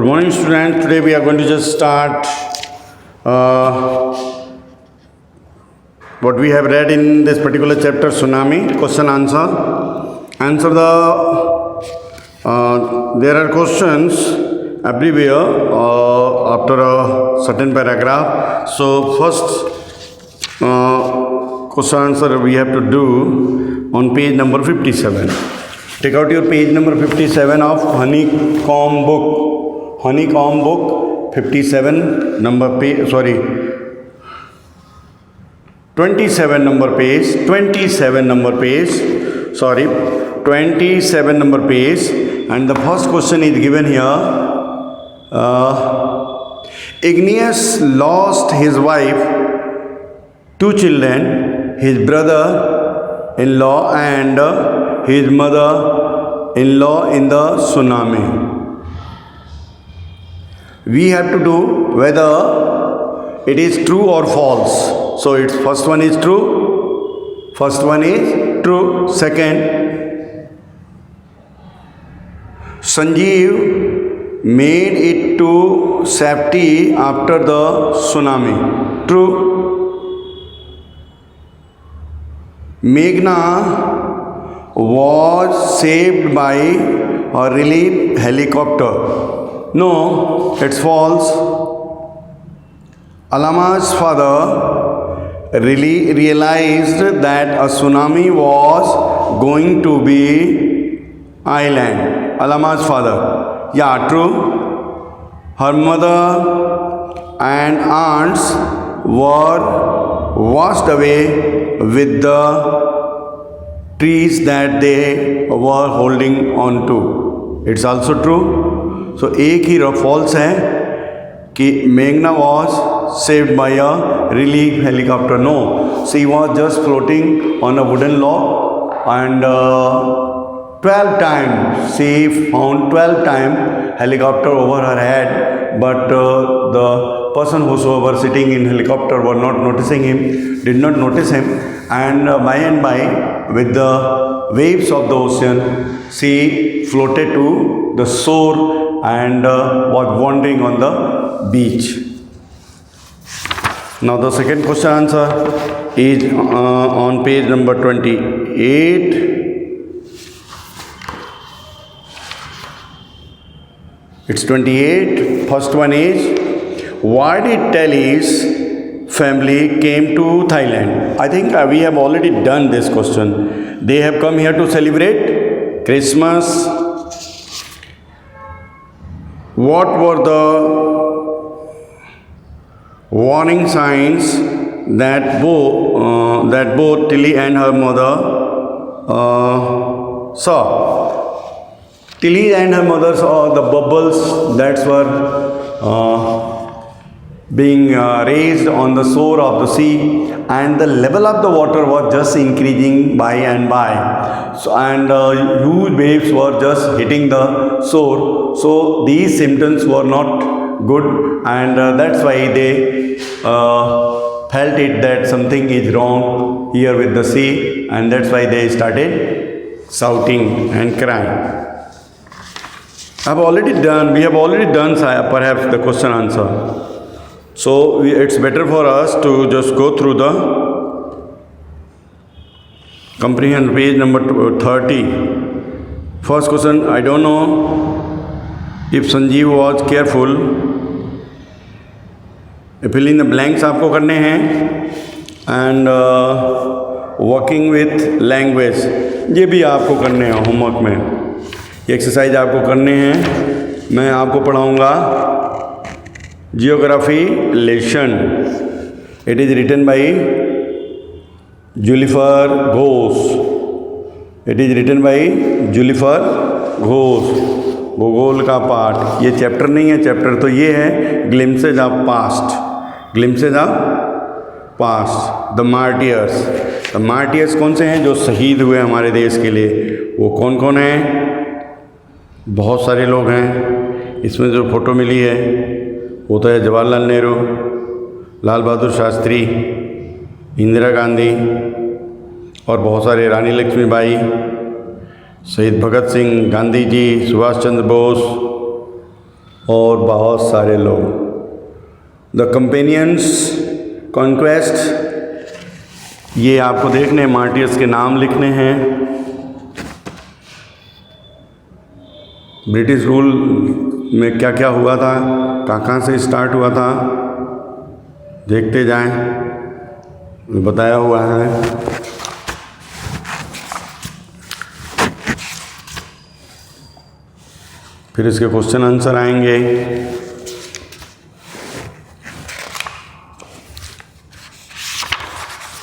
Good morning, students. Today we are going to just start what we have read in this particular chapter, Tsunami. Question answer. Answer there are questions everywhere after a certain paragraph. So first question answer we have to do on page number 57. Take out your page number 57 of Honeycomb book. Honeycomb book 57 number page, 27 number page, 27 number page, 27 number page, and the first question is given here. Igneous lost his wife, 2 children, his brother-in-law and his mother-in-law in the tsunami. We have to do whether it is true or false. So its first one is true. First one is true. Second, Sanjeev made it to safety after the tsunami. True. Meghna was saved by a relief helicopter. No, it's false. Alama's father really realized that a tsunami was going to be island. Alama's father. Yeah, true. Her mother and aunts were washed away with the trees that they were holding on to. It's also true. So एक ही false है कि मेघना was saved by a relief helicopter. No, she was just floating on a wooden log and 12 times she found 12 times helicopter over her head, but the person whosoever sitting in helicopter were not noticing him, did not notice him, and by with the waves of the ocean she floated to the shore and was wandering on the beach. Now the second question answer is on page number 28. It's 28. First one is, why did Telly's family came to Thailand? I think we have already done this question. They have come here to celebrate Christmas. What were the warning signs that both Tilly and her mother saw? Tilly and her mother saw the bubbles that were being raised on the shore of the sea, and the level of the water was just increasing by and by. So, and huge waves were just hitting the shore. So these symptoms were not good, and that's why they felt it that something is wrong here with the sea, and that's why they started shouting and crying. We have already done perhaps the question answer. So it's better for us to just go through the comprehend page number 30. First question, I don't know if Sanjeev was careful. Fill in the blanks आपको करने हैं, and working with language ये भी आपको करने हैं homework में. ये एक्सरसाइज आपको करने हैं. मैं आपको पढ़ाऊँगा Geography lesson. It is written by Julifer Ghose. It is written by Julifer Ghose. भूगोल का पाठ. ये चैप्टर नहीं है. चैप्टर तो ये है glimpses of past. Glimpses of past. The martyrs. The martyrs कौन से हैं? जो शहीद हुए हमारे देश के लिए. वो कौन कौन हैं? बहुत सारे लोग हैं. इसमें जो फोटो मिली है वो तो है जवाहरलाल नेहरू, लाल बहादुर शास्त्री, इंदिरा गांधी और बहुत सारे, रानी लक्ष्मीबाई, शहीद भगत सिंह, गांधी जी, सुभाष चंद्र बोस, और बहुत सारे लोग। द कंपेनियंस कॉन्क्वेस्ट, ये आपको देखने मार्टियर्स के नाम लिखने हैं। ब्रिटिश रूल में क्या क्या हुआ था, कहाँ से स्टार्ट हुआ था, देखते जाएं, बताया हुआ है। फिर इसके क्वेश्चन आंसर आएंगे।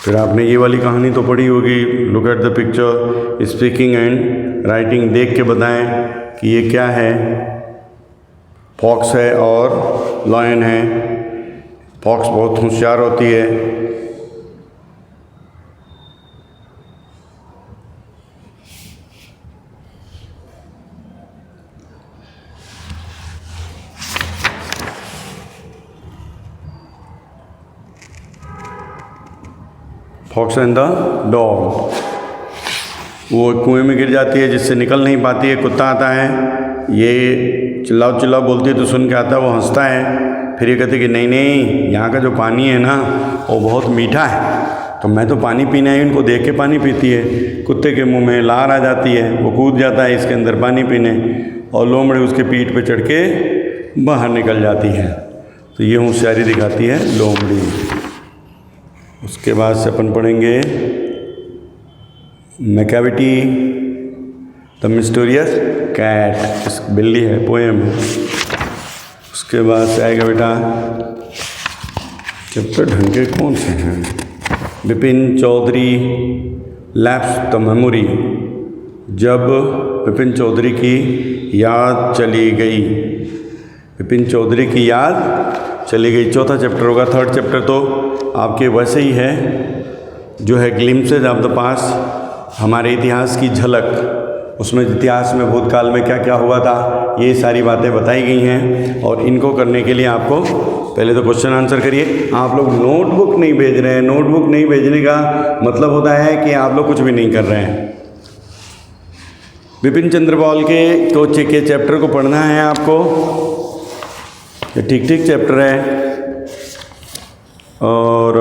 फिर आपने ये वाली कहानी तो पढ़ी होगी, look at the picture speaking and writing, देख के बताएं कि ये क्या है। फॉक्स है और लायन है। फॉक्स बहुत होशियार होती है। फॉक्स एंड द डॉग, वो कुएं में गिर जाती है जिससे निकल नहीं पाती है। कुत्ता आता है, ये चिल्लाओ चिल्लाओ बोलती है तो सुन के आता है, वो हंसता है। फिर ये कहते हैं कि नहीं नहीं, यहाँ का जो पानी है ना वो बहुत मीठा है, तो मैं तो पानी पीने आई, इनको देख के पानी पीती है। कुत्ते के मुंह में लार आ जाती है, वो कूद जाता है इसके अंदर पानी पीने, और लोमड़ी उसके पीठ पे चढ़ के बाहर निकल जाती है। तो ये होशियारी दिखाती है लोमड़ी। उसके बाद से अपन पढ़ेंगे मैकेविटी द मिस्टीरियस कैट, बिल्ली है, पोएम है। उसके बाद से आएगा बेटा चैप्टर ढंग के कौन से हैं, Bipin Chaudhary lapse the memory, जब बिपिन चौधरी की याद चली गई। बिपिन चौधरी की याद चली गई, चौथा चैप्टर होगा। थर्ड चैप्टर तो आपके वैसे ही है, जो है ग्लिम्पसेज ऑफ द पास्ट, हमारे इतिहास की झलक। उसमें इतिहास में भूतकाल में क्या क्या हुआ था, ये सारी बातें बताई गई हैं। और इनको करने के लिए आपको पहले तो क्वेश्चन आंसर करिए। आप लोग नोटबुक नहीं भेज रहे हैं, नोटबुक नहीं भेजने का मतलब होता है कि आप लोग कुछ भी नहीं कर रहे हैं। बिपिन चंद्र पाल के चैप्टर को पढ़ना है आपको, ये ठीक ठीक चैप्टर है। और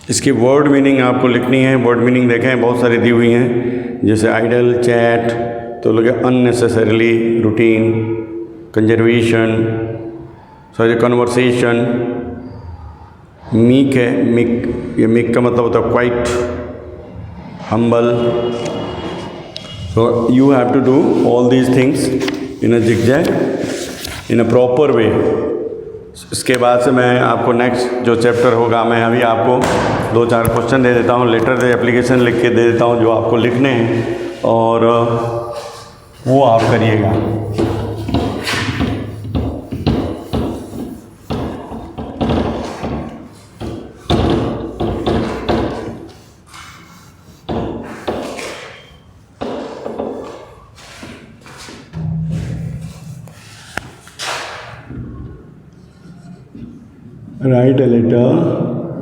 इसकी वर्ड मीनिंग आपको लिखनी है। वर्ड मीनिंग देखें बहुत सारी दी हुई हैं, जैसे आइडल, चैट, तो लगे unnecessarily, routine, conservation, sorry conversation. Meek है, मीक, ये मीक का मतलब होता है quite, humble. So you have to do all these things in a zigzag, in a proper way. इसके बाद से मैं आपको नेक्स्ट जो चैप्टर होगा, मैं अभी आपको 2-4 क्वेश्चन दे देता हूँ, लेटर दे एप्लीकेशन लिख के दे देता हूँ जो आपको लिखने हैं, और वो आप करिएगा। Write a letter to your father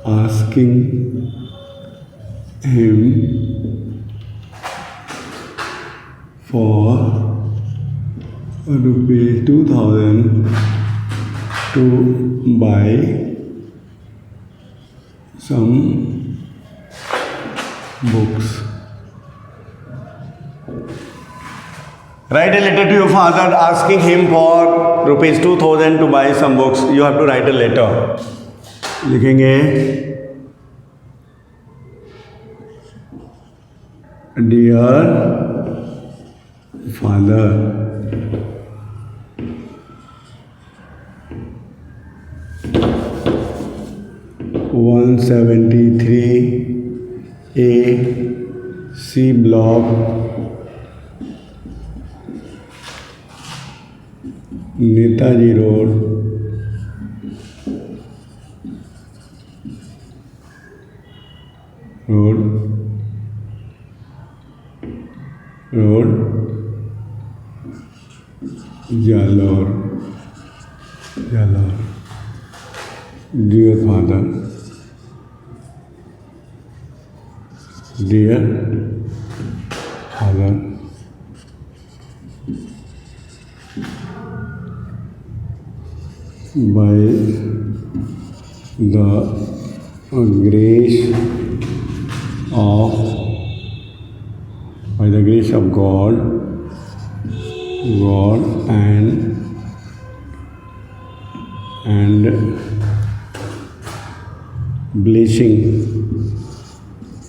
asking him for ₹2,000 to buy some books. Write a letter to your father asking him for ₹2,000 to buy some books. You have to write a letter. लिखेंगे Dear father, (173A C Block, Netaji Road, road, road, Jalor, Jalor. Dear Father, dear Father, by the grace of God and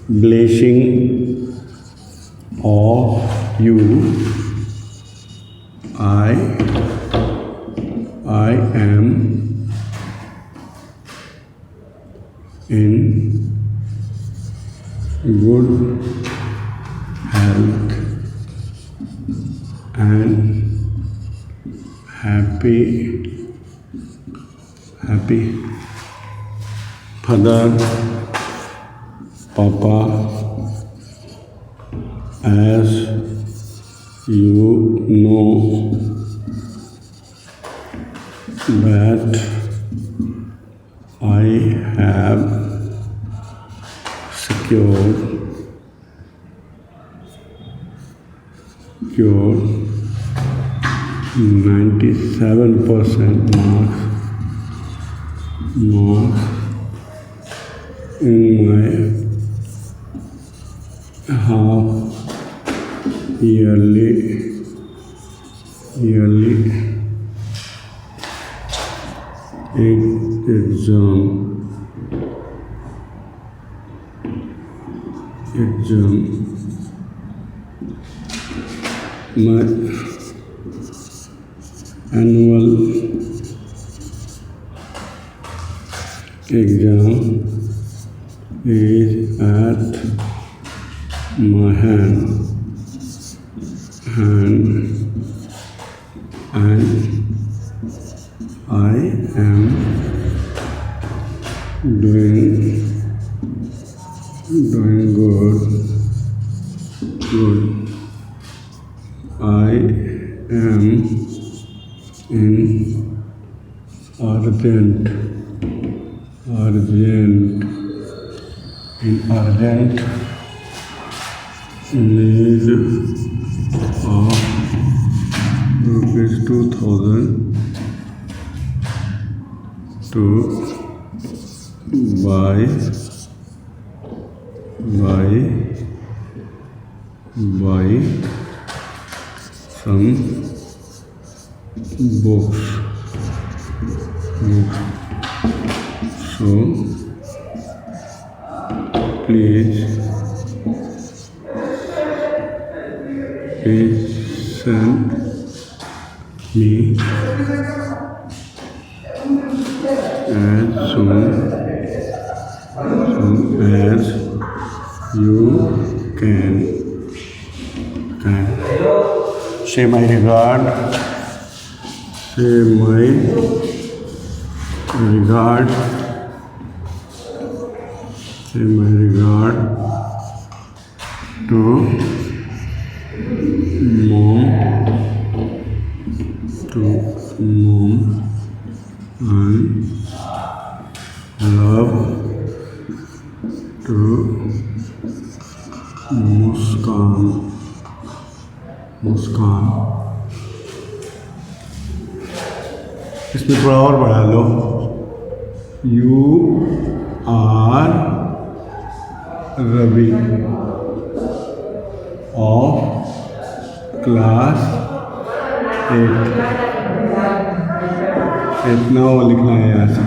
blessing of you, I am in good health and happy. Father, Papa, as you know that I have secured 97% marks in my half yearly exam. My annual exam is at my hand and I am doing good. I am in urgent need of ₹2,000 to buy some books. So please send me as soon as you can. Say my regard. To mom and love to मुस्कान। इसमें थोड़ा और बढ़ा लो। You are Ravi of class 8। इतना वो लिखना है यहाँ से।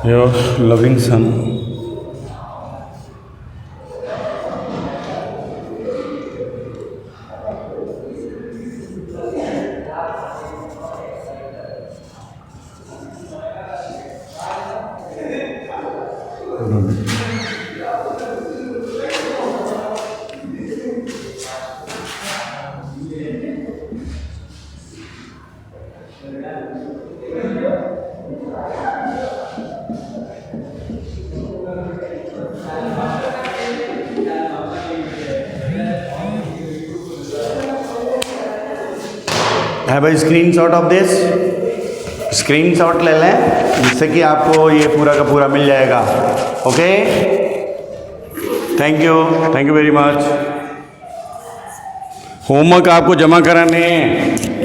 Your loving son, have a screenshot of this, screenshot ले लें जिससे कि आपको ये पूरा का पूरा मिल जाएगा। Okay, thank you very much. Homework आपको जमा कराने हैं।